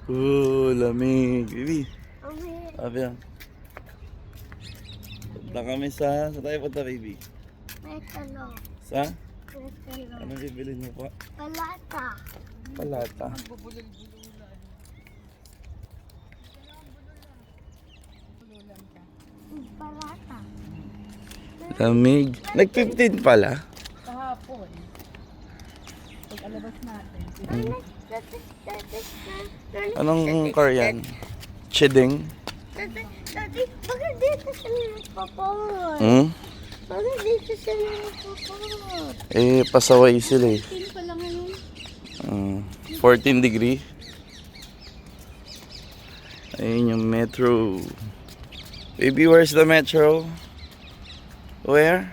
Lamig. Baby, Okay. sabi yan. Punta kami sa tayo punta, baby? May talong. Sa? May talong. Anong bibilin mo po? Palata. Palata. Palata. Lamig. Nag-15 pala. Kahapon. Pag-alabas natin. Anong car yan? Chiding? Dati, bakit dito sila nagpapawad? Hmm? Bakit dito sila nagpapawad? Pasaway sila eh. Sino pa lang ngayon? 14 degree. Ayun yung metro. Baby, where's the metro? Where?